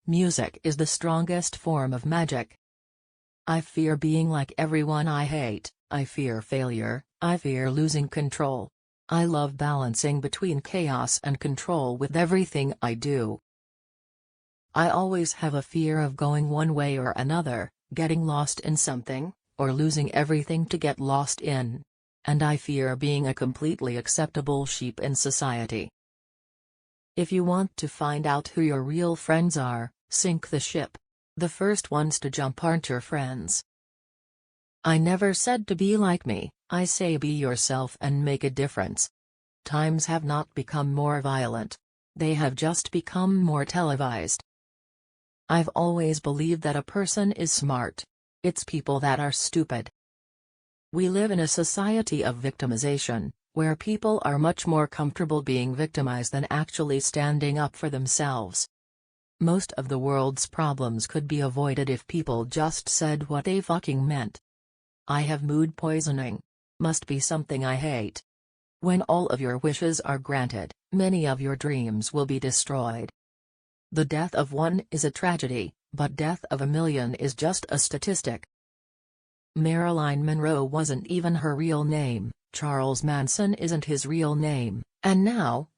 Music is the strongest form of magic. I fear being like everyone I hate, I fear failure, I fear losing control. I love balancing between chaos and control with everything I do. I always have a fear of going one way or another, getting lost in something, or losing everything to get lost in. And I fear being a completely acceptable sheep in society. If you want to find out who your real friends are, sink the ship. The first ones to jump aren't your friends. I never said to be like me, I say be yourself and make a difference. Times have not become more violent. They have just become more televised. I've always believed that a person is smart. It's people that are stupid. We live in a society of victimization, where people are much more comfortable being victimized than actually standing up for themselves. Most of the world's problems could be avoided if people just said what they fucking meant. I have mood poisoning. Must be something I hate. When all of your wishes are granted, many of your dreams will be destroyed. The death of one is a tragedy, but death of a million is just a statistic. Marilyn Monroe wasn't even her real name, Charles Manson isn't his real name, and now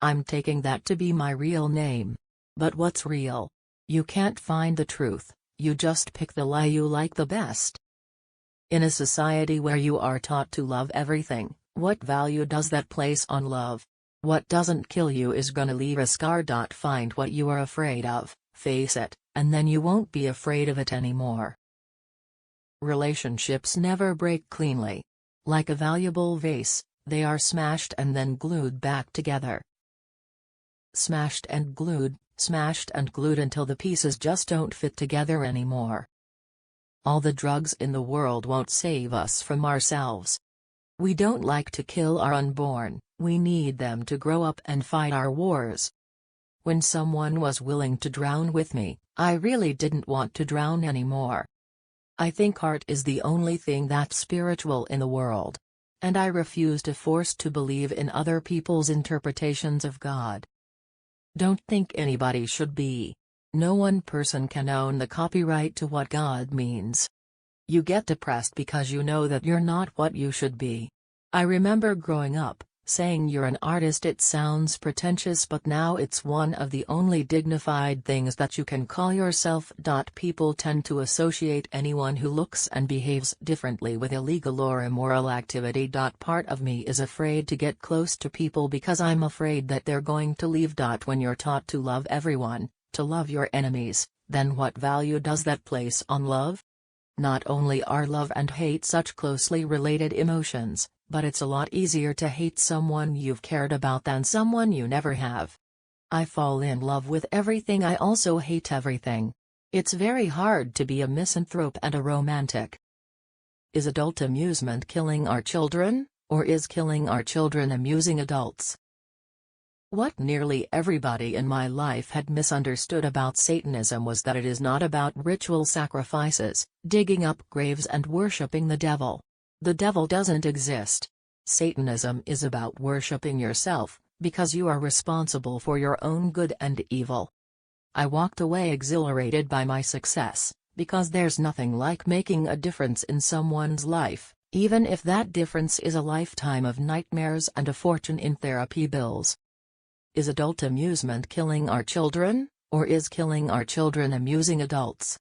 I'm taking that to be my real name. But what's real? You can't find the truth, you just pick the lie you like the best. In a society where you are taught to love everything, what value does that place on love? What doesn't kill you is gonna leave a scar. Find what you are afraid of, face it, and then you won't be afraid of it anymore. Relationships never break cleanly. Like a valuable vase, they are smashed and then glued back together. Smashed and glued until the pieces just don't fit together anymore. All the drugs in the world won't save us from ourselves. We don't like to kill our unborn, we need them to grow up and fight our wars. When someone was willing to drown with me, I really didn't want to drown anymore. I think art is the only thing that's spiritual in the world. And I refuse to force to believe in other people's interpretations of God. Don't think anybody should be. No one person can own the copyright to what God means. You get depressed because you know that you're not what you should be. I remember growing up, saying you're an artist. It sounds pretentious, but now it's one of the only dignified things that you can call yourself. People tend to associate anyone who looks and behaves differently with illegal or immoral activity. Part of me is afraid to get close to people because I'm afraid that they're going to leave. When you're taught to love everyone, to love your enemies, then what value does that place on love? Not only are love and hate such closely related emotions, but it's a lot easier to hate someone you've cared about than someone you never have. I fall in love with everything, I also hate everything. It's very hard to be a misanthrope and a romantic. Is adult amusement killing our children, or is killing our children amusing adults? What nearly everybody in my life had misunderstood about Satanism was that it is not about ritual sacrifices, digging up graves and worshipping the devil. The devil doesn't exist. Satanism is about worshipping yourself, because you are responsible for your own good and evil. I walked away exhilarated by my success, because there's nothing like making a difference in someone's life, even if that difference is a lifetime of nightmares and a fortune in therapy bills. Is adult amusement killing our children, or is killing our children amusing adults?